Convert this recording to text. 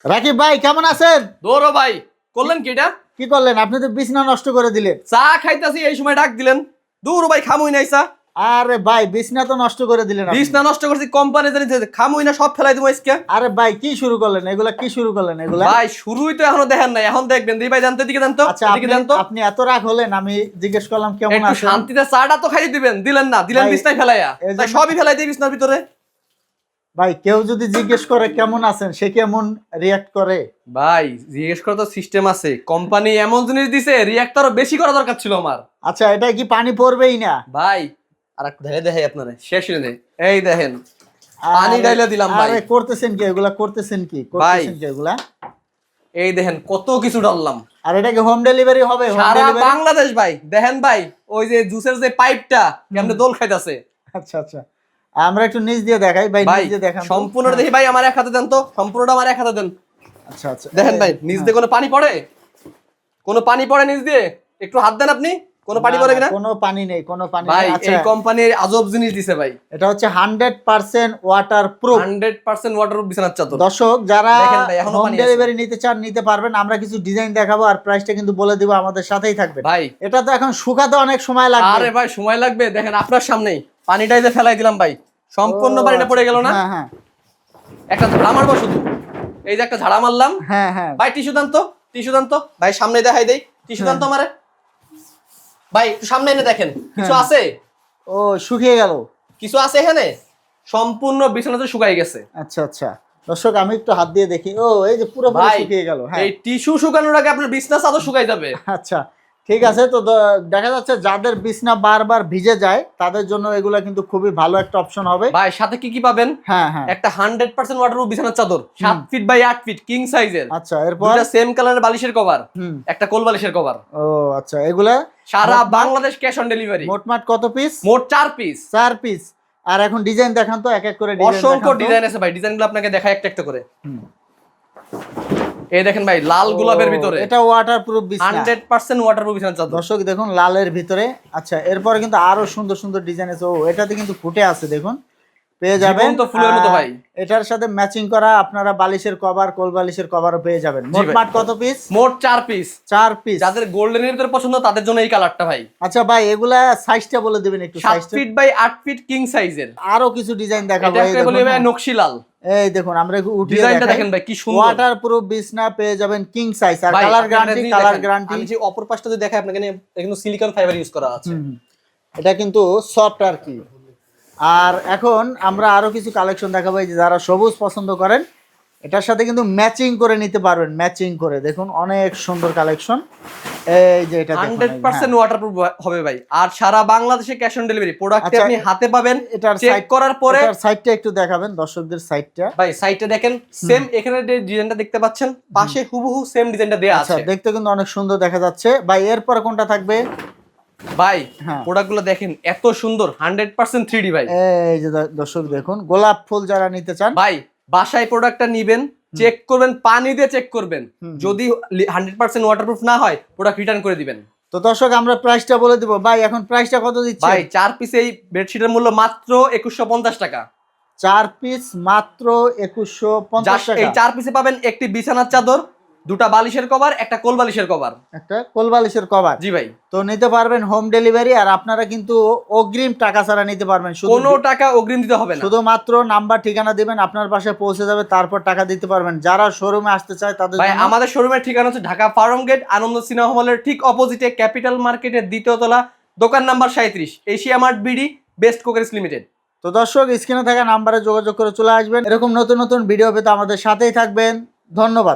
রাকিব ভাই কেমন আছেন? দৌড়ো ভাই, করলেন কি এটা? কি করলেন? আপনি তো বিছনা নষ্ট করে দিলেন। চা খাইতাছি এই সময় ডাক দিলেন। দৌড়ো ভাই, খামুই নাই চা। আরে ভাই বিছনা তো নষ্ট করে দিলেন আপনি। বিছনা নষ্ট করছি কোম্পানি জানি, খামুই না সব ফেলাই দিবো আজকে। আরে ভাই কি শুরু করলেন এগুলা? কি শুরু করলেন এগুলা? ভাই শুরুই তো এখনো দেখেন নাই, এখন দেখবেন। দিই ভাই, জানতে দিকে জানতো। আচ্ছা এদিকে জানতো। আপনি এত রাগ হলেন, আমি জিজ্ঞেস করলাম কেমন একটু আছেন। শান্তিতে চাটা তো খাইয়ে দিবেন, দিলেন না, দিলেন ভাই, বিছনায় ফেলাইয়া। এজন্য- তাই সবই ফেলাই দিই বিছনার ভিতরে। ভাই কেউ যদি জিজ্ঞেস করে কেমন আছেন, সে কেমন রিয়াক্ট করে? ভাই জিজ্ঞেস করার তো সিস্টেম আছে, কোম্পানি এমন জিনিস দিছে, রিয়াক্ট আরো বেশি করা দরকার ছিল আমার। আচ্ছা এটা কি পানি পড়বেই না? ভাই আর একটু ঢেলে দেখাই আপনারে, শেষ হয়ে নেই। এই দেখেন, পানি ঢাইলা দিলাম ভাই। আরে করতেছেন কি এগুলা? করতেছেন কি এগুলা? এই দেখেন কত কিছু ডাললাম। আর এটা কি হোম ডেলিভারি হবে? হোম সারা ডেলিভারি? বাংলাদেশ ভাই। দেখেন ভাই, ওই যে জুসের যে পাইপটা কেমনে দোল খাইতাছে। আচ্ছা আচ্ছা, আমরা একটু নিচ দিয়ে দেখাই ভাই, ভাই নিচ দিয়ে দেখান তো। সম্পূর্ণটা দেখি ভাই, আমার এক হাতে দেন তো, সম্পূর্ণটা আমার এক হাতে দেন। আচ্ছা আচ্ছা, দেখেন ভাই, নিচ দিয়ে কোনো পানি পড়ে? কোনো পানি পড়ে নিচ দিয়ে? একটু হাত দেন আপনি, কোনো পানি পড়ে কিনা? কোনো পানি নেই, কোনো পানি ভাই নেই। আচ্ছা এই কোম্পানির আজব জিনিস দিছে ভাই। এটা হচ্ছে 100% ওয়াটার প্রুফ। 100% ওয়াটারপ্রুফ বিছানার চাদর। দর্শক যারা দেখেন ভাই, এখনো হোম পানি আছে। ডেলিভারি নিতে চান নিতে পারবেন। আমরা কিছু ডিজাইন দেখাবো আর প্রাইসটা কিন্তু বলে দিব, আমাদের সাথেই থাকবেন ভাই এটা তো এখন শুকাতে অনেক সময় লাগবে। আরে ভাই সময় লাগবে, দেখেন আপনার সামনেই পানিটাই যে ফেলাই দিলাম ভাই, সম্পূর্ণ ও, পানিটা পড়ে গেল না। হ্যাঁ হ্যাঁ একটা ঝাড়া মারবো শুধু, এই যে একটা ঝাড়া মারলাম। হ্যাঁ হ্যাঁ ভাই টিস্যু দেন তো, টিস্যু দেন তো ভাই, সামনে দেখাই দেই। টিস্যু দেন তো আমারে ভাই, একটু সামনে এনে দেখেন কিছু হ্যাঁ। আছে। ও শুকিয়ে গেল। কিছু আছে এখানে, সম্পূর্ণ বিছানাতে শুকাই গেছে। আচ্ছা আচ্ছা দর্শক আমি একটু হাত দিয়ে দেখি। ও এই যে পুরো ভাই শুকিয়ে গেল। হ্যাঁ এই টিস্যু শুকানোর আগে আপনার বিছনা চাদর শুকাই যাবে। আচ্ছা ঠিক আছে। তো দেখা যাচ্ছে যাদের বিছনা বারবার ভিজে যায় তাদের জন্য এগুলা কিন্তু খুবই ভালো একটা অপশন হবে। ভাই সাথে কি কি পাবেন? হ্যাঁ হ্যাঁ একটা 100% ওয়াটারপ্রুফ বিছানার চাদর, 7 ফিট বাই 8 ফিট কিং সাইজের। আচ্ছা এরপর দুটো সেম কালারের বালিশের কভার, হুম একটা কোল বালিশের কভার। ও আচ্ছা এগুলা সারা বাংলাদেশ ক্যাশ অন ডেলিভারি। মোটমাট কত পিস? মোট 4 পিস। 4 পিস। আর এখন ডিজাইন দেখান তো, এক এক করে ডিজাইন অসংখ্য ডিজাইন আছে ভাই, ডিজাইনগুলো আপনাকে দেখাই একটা একটা করে। হুম। এই দেখেন ভাই, লাল গোলাপের ভিতরে এটা ওয়াটারপ্রুফ বিছনা, 100% ওয়াটারপ্রুফ বিছানার চাদর। দর্শক দেখুন লালের ভিতরে। আচ্ছা এরপরে কিন্তু আরো সুন্দর সুন্দর ডিজাইন আছে। ও এটাতে কিন্তু ফুটে আছে, দেখুন পেয়ে যাবেন। জীবন্ত ফুলের মতো ভাই। এটার সাথে ম্যাচিং করা আপনারা বালিশের কভার, কোল বালিশের কভারও পেয়ে যাবেন। জি ভাই। মোটমাট কত পিস? মোট 4 পিস। 4 পিস। যাদের গোল্ডেনের ভিতরে পছন্দ তাদের জন্য এই কালারটা ভাই। আচ্ছা ভাই এগুলা সাইজটা বলে দিবেন একটু। 7 ফিট বাই 8 ফিট কিং সাইজের। আরো কিছু ডিজাইন দেখাবো। এই এটাকে বলি দেখুন, ভাই নকশি লাল। এই দেখুন আমরা একটু উঠিয়ে ডিজাইনটা দেখাই। দেখেন ভাই কি সুন্দর। ওয়াটারপ্রুফ বিছনা পেয়ে যাবেন কিং সাইজ। আর ভাই, কালার আপনি গ্যারান্টি, একটা জিনিস কালার দেখেন, গ্যারান্টি। আমি যে অপর পাশটা যদি দেখাই আপনাকে, এখানে সিলিকন ফাইবার ইউজ করা আছে। এটা কিন্তু সফট আর কি। আর এখন আমরা আরো কিছু কালেকশন দেখাবো। এই যে যারা সবুজ পছন্দ করেন এটার সাথে কিন্তু ম্যাচিং করে নিতে পারবেন। ম্যাচিং করে দেখুন অনেক সুন্দর কালেকশন। এই যে এটা দেখুন 100% ওয়াটারপ্রুফ হবে ভাই। আর সারা বাংলাদেশে ক্যাশ অন ডেলিভারি। প্রোডাক্ট আচ্ছা, আপনি হাতে পাবেন, এটার চেক সাইড করার পরে। এটার সাইডটা একটু দেখাবেন দর্শকদের সাইডটা। ভাই সাইডটা দেখেন, সেম এখানে যে ডিজাইনটা দেখতে পাচ্ছেন পাশে হুবহু সেম ডিজাইনটা দেয়া আচ্ছা আছে। দেখতে কিন্তু অনেক সুন্দর দেখা যাচ্ছে। ভাই এরপর কোনটা থাকবে? ভাই হ্যাঁ। প্রোডাক্টগুলো দেখেন এত সুন্দর, 100% 3D ভাই। এই যে দর্শক দেখুন গোলাপ ফুল যারা নিতে চান ভাই বাসায় প্রোডাক্টটা নিবেন, চেক করবেন, পানি দিয়ে চেক করবেন। যদি 100% ওয়াটারপ্রুফ না হয় প্রোডাক্ট রিটার্ন করে দিবেন। তো দর্শক আমরা প্রাইসটা বলে দিব। ভাই এখন প্রাইসটা কত দিচ্ছেন? ভাই 4 পিস এই বেডশিটের মূল্য মাত্র 2150 টাকা। 4 পিস মাত্র 2150 টাকা। এই 4 পিসে পাবেন একটি বিছানার চাদর, দুটা বালিশের কভার, একটা কোল বালিশের কভার। একটা কোলবালিশের কভার। জি ভাই। তো নিতে পারবেন হোম ডেলিভারি। আর আপনারা কিন্তু অগ্রিম টাকা ছাড়া নিতে পারবেন। কোনো টাকা অগ্রিম দিতে হবে না, শুধুমাত্র নাম্বার ঠিকানা দিবেন, আপনার বাসায় পৌঁছে যাবে, তারপর টাকা দিতে পারবেন। যারা শোরুমে আসতে চায় তাদের ভাই জন্য আমাদের শোরুমের ঠিকানা হচ্ছে ঢাকা ফার্ম গেট, আনন্দ সিনেমা হলের ঠিক অপোজিটে, ক্যাপিটাল মার্কেটের 2য় তলা, দোকান number 37, Asia Mart BD, best crockeries limited. তো দর্শক স্ক্রিনে থাকা নাম্বারে যোগাযোগ করে চলে আসবেন। এরকম নতুন নতুন ভিডিও পেতে আমাদের সাথেই থাকবেন। ধন্যবাদ।